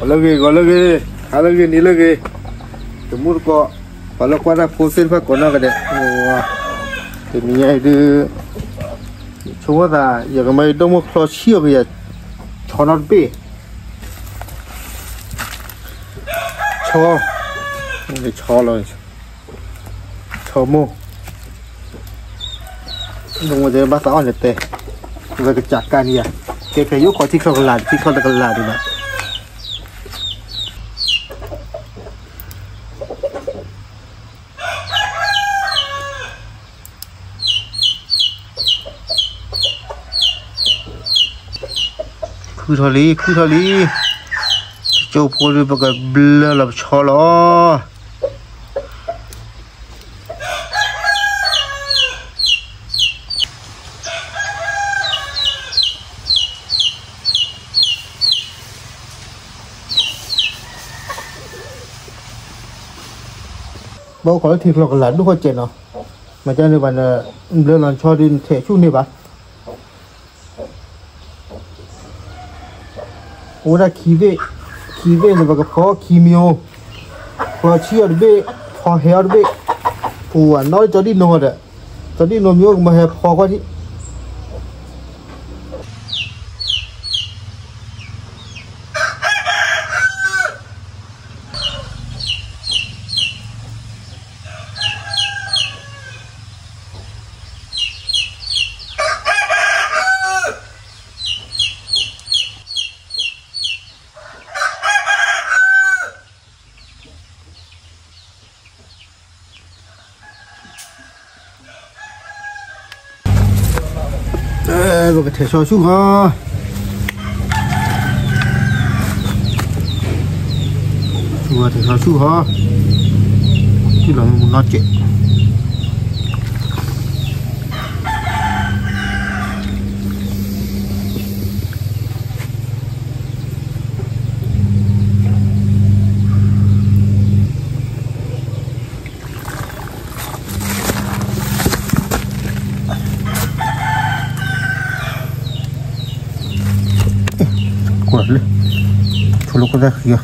lagi ni lagi temur ko kalau kau nak fosil pak kau nak ada wah ini ada cuma dah ya kami itu mau crossio ke ya chonot be cho ini cho loh cho mu nunggu jadi bahasa on deh kita kecakan ya kayak yuk kau tikar kelad di mana cứ thôi đi châu phô đi vào cái blur làm cho nó bao có thịt lọc là đúng không chị nào mà cho nên bạn blur làm cho đi thể chút này bạn ora kive là bác phó kimio phó chia được phó heo được phù nói cho đi nô đấy cho đi nô miêu mà heo phó quá đi một cái thể so xuống ha chùa thể so xuống ha chứ là một nó chết Kuali, chuluk dah ya.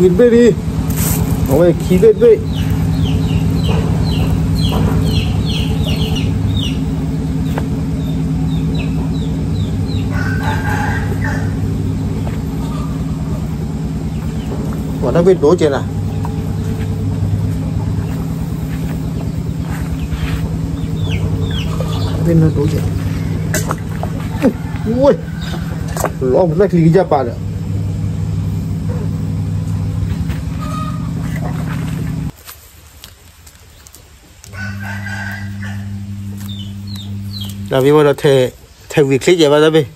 Vịt bê đi ông ấy khí bê bê còn đang bên đổ trên à bên nó đổ trên ui lo một lách lý ra bà nữa là vì mà thể việc click vậy mà đây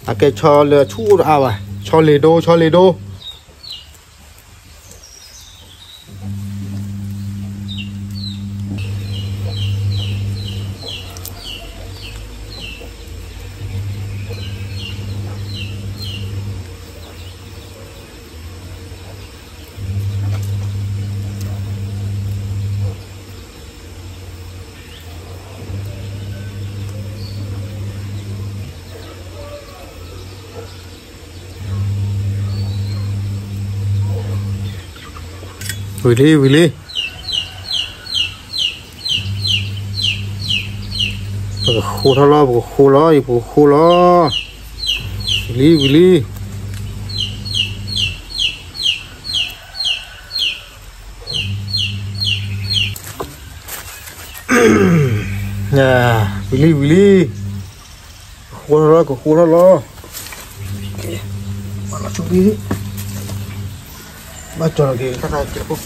à cái cho lừa chú à vậy cho lê đô Willy khu thao lo khu lo khu lo Willy nè Willy khu lo mà nó chung đi mà cho cái này chịu không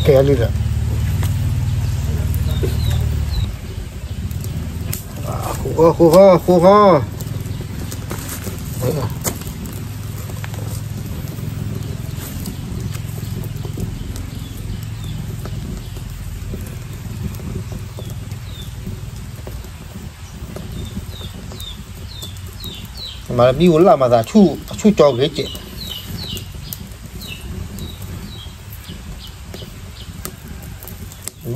kéo đi rồi khu kho mà đi uống là mà giả chu cho cái chuyện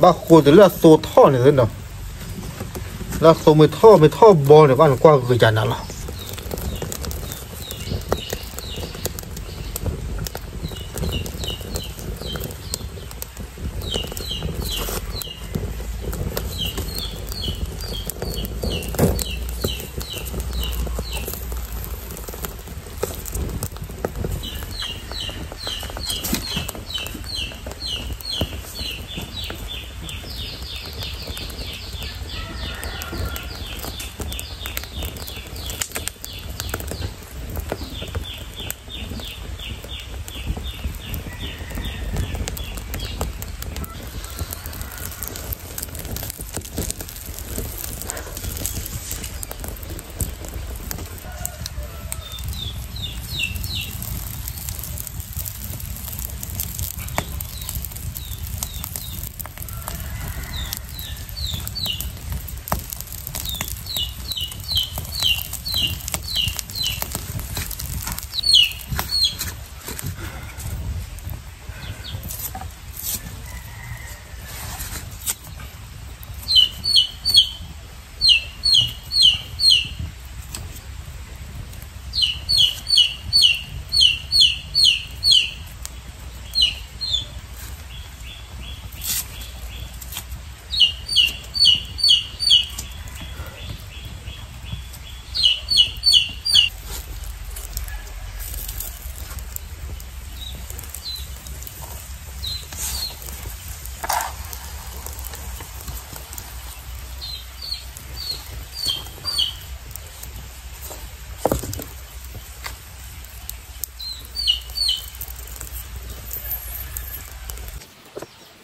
bác cô thì là số thọ này thế nào là số mới thọ bò để bạn qua cái chán nào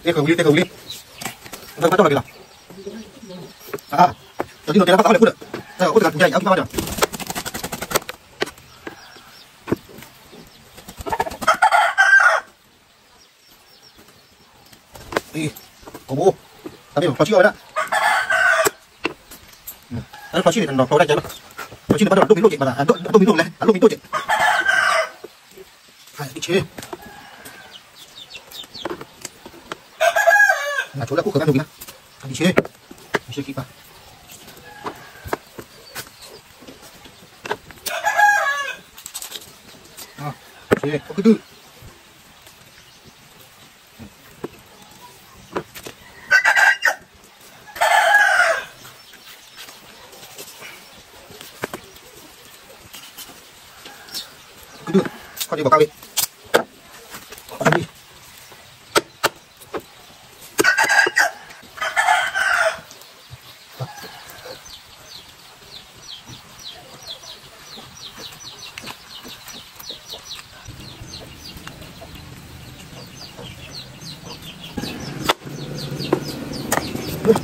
Take a wheel. Nó bắt đầu là kìa. À, đầu tiên nó bắt đầu là cút. Rồi cút cái ống bao giờ. Đi. Cổ bố. Tao biết khó chịu rồi đó. Nó khó chịu thì nó khó đây chứ. Khó chịu nó bắt đầu đụng đến lỗ chuyện mà là đụng đến lỗ này, đụng đến lỗ chuyện. Phải đi chế. Là chỗ đã cút cửa ăn được nhá. Đi chế kịp vào. Chế, có cái tư. Cứ được, con đi vào cao đi. Con đi.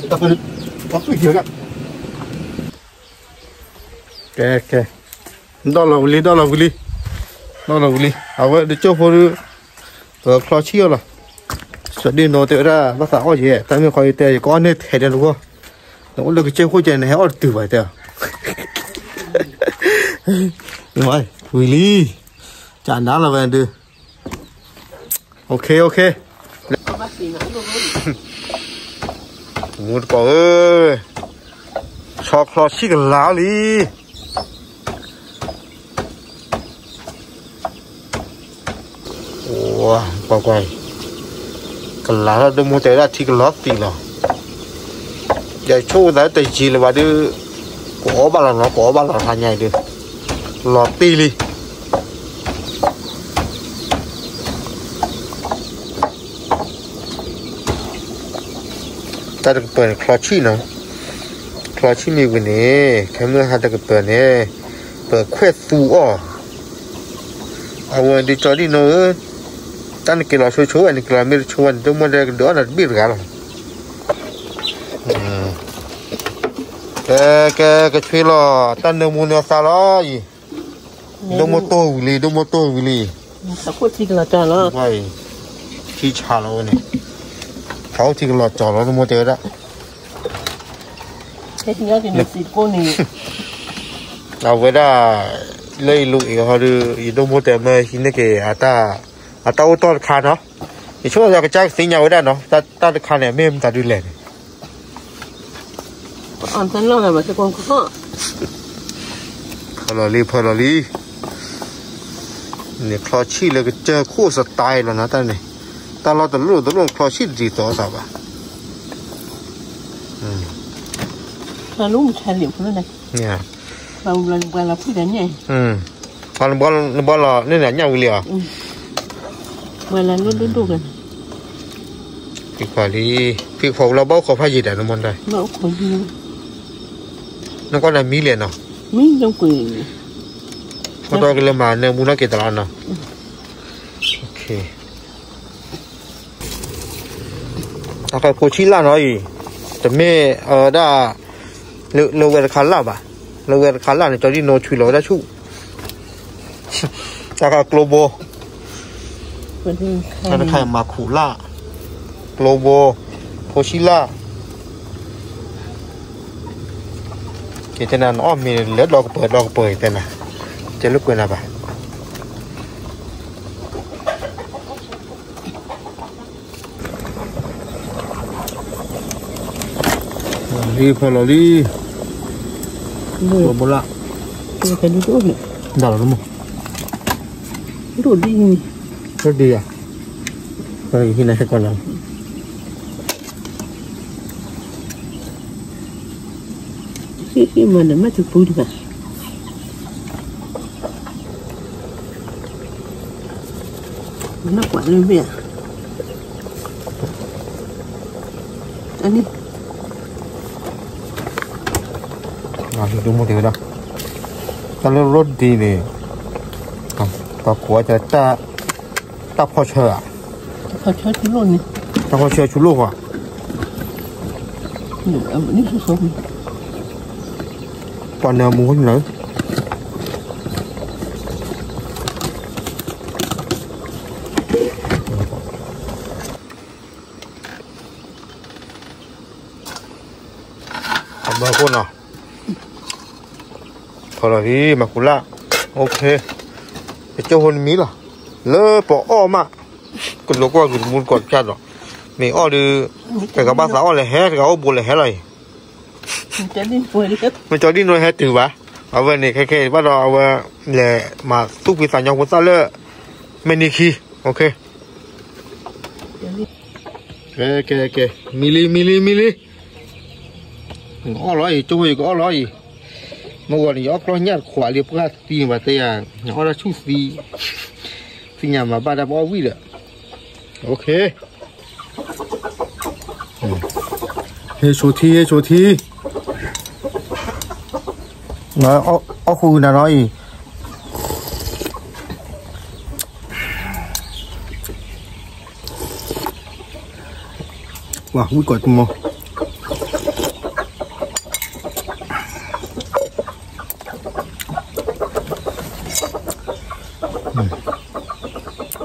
Tập lên, có cái gì vậy? Ok. Đó là Willy. À vậy để cho phụ khó chịu rồi. Sợ đi nó tự ra bác xã có gì vậy? Tại vì khỏi tè có nên thẻ được luôn. Nó được cái chơi khối chơi này hết từ vậy tè. rồi Willy chán đã là về được ok một quả ơi cho kho xí cái lá đi wow quả quay cái lá đừng mua tới là thì cái lót gì nào giờ chỗ đấy tại chỉ là vào đưa có bao lần nó có bao lần thành nhảy được lọt ti đi ta được ปิดคลอชี่เนาะคลอชี่มีวันนี้แค่เมื่อหาตะกเปิดเนี่ยเปิดแควดสูอ้อเอาวันดีจอดีเนาะตั้งกี่เราช่วยอันนี้กี่เราไม่ช่วยต้องมาเด็กเดี๋ยวนั้นบีบกันแกช่วยเราตั้งเนื้อมูเนื้อซาล้อยดูโมโต้วิลีสักคนที่เราจอแล้วไว้ที่ชาเราเนี่ยเขาที่เราจอดเราโมเดลละเฮ้ยที่เราจะมีสิบคนนี่เอาไว้ได้เลยลุยเขาดูอีโดโมเดลมาที่นี่ก็อาตาอุตส่าห์ขาเนาะอีช่วงเราก็จะสิ่งอย่างไว้ได้เนาะตาขาเนี่ยไม่มันตาดูแลอันนั้นเราเนี่ยมันจะกองข้อพอเราลีเนี่ยคลอชี่เลยก็เจอคู่สไตล์แล้วนะตอนนี้ตลอดคลอชี่จีต่อสับอ่ะเรารู้มันใช่เหลี่ยมเขาเลยเนี่ยเราพูดอย่างนี้พอเราบอลเนี่ยเนี่ยวิลเลียเวลาดูกันพี่ขวาลีพี่ของเราบอกขอพายิดอ่ะน้ำมันได้บอกขอยิดนั่นก็นายมีเลยเนาะมีจังกุยพอตอนกันเลยมาเนี่ยมูนักเกตลานะโอเคถ้าใครโคชิล่าหน่อยแต่ไม่ได้เลเวลคาร่าป่ะเลเวลคาร่าเนี่ยจอดีโนช่วยเราได้ชูถ้าใครโกลบอลถ้าใครมาคูล่าโกลบอลโคชิล่าเจตนาอ้อมมีเลือดลอกเปิดแต่น่ะจะลุกเกินอะไรรีพอลลี่ตัวบลาตัวแค่ดูตัวเนี่ยด่าเรามั้งดูดีอ่ะไปที่ไหนก่อนเราที่มันไม่ถูกพูดป่ะมันน่ากลัวเลยเบี้ยอันนี้ดูโมเดลนะตอนเริ่มรถดีเลยต่อขวดจะตาพอเชื่อชุดโลนี่ตาพอเชื่อชุดโลกอ่ะนี่ชุดสมตอนเนื้อหมูเหรอทำมาคนอ่ะพอแล้วที่มาคุล่าโอเคเจ้าคนมีล่ะเลิกปออ้อมาก็รู้ว่าคุณมุนกดจัดหรอมีอ้อดูแต่กับบ้านสาวอะไรแฮะกับอ้อบุญอะไรแฮะเลยมันจะดิ้นน้อยแฮะถือวะเอาไว้เนี่ยแค่ว่าเราเอาไว้แหละมาทุกปีสัญญาคนซาเล่ไม่นิคีโอเคแกมิลอ้อร้อยจุ้ยก็อ้อร้อยเมื่อวานนี้อ้อคล้อยยัดขวาเรียบร้อยตีมาแต่ยังอ้อจะชูสีสิ่งอย่างมาบ้านได้อ้อวิ่งเลยโอเคเฮ้ยโชทีน้อยอ้อคุยนะน้อยว้าววิ่งกดมั้ง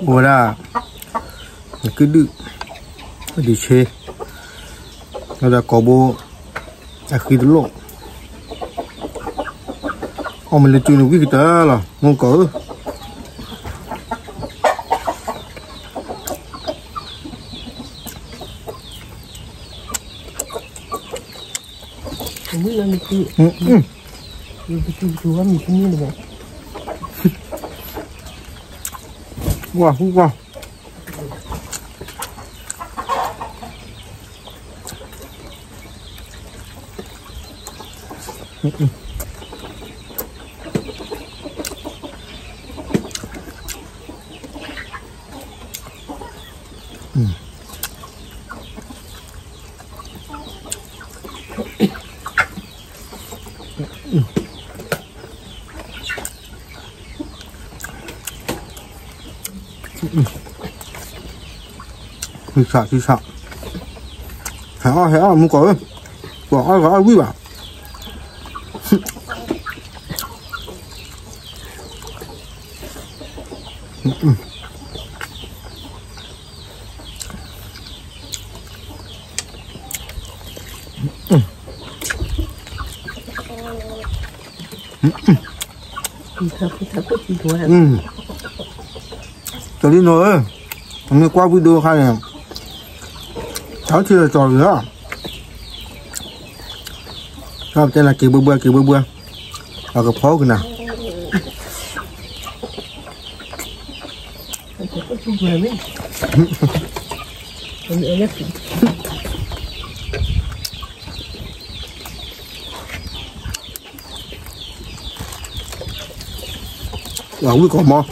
บัวด้าcứ đự đi chơi nó là có bố khi đúng lộ mình lấy chui nó cái đó là ngon cỡ không biết là mình cứ chú mình không biết được wow wow thì sợ hả muốn có gõ quý bảo cho đi rồi hôm nay qua video khai này cháu chưa trò nữa không tên là kỳ bơ ở cái phố cái nào không biết còn mò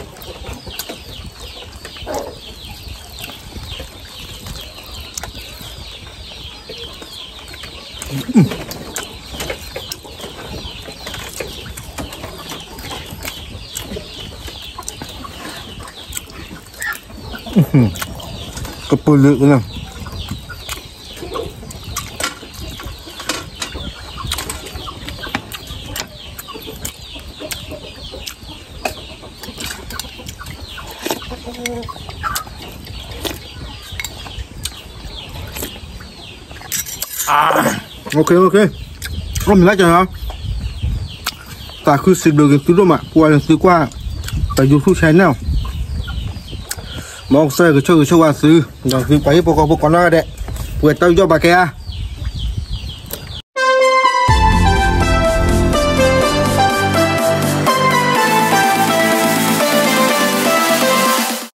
kepulih kan ok mình lấy cho nó ta cứ xịt được cái túi đâu mà qua lần thứ qua tại YouTube channel mong xe cái chơi qua xứ rồi cứ quay bộ con nó đấy quay tao cho bà kia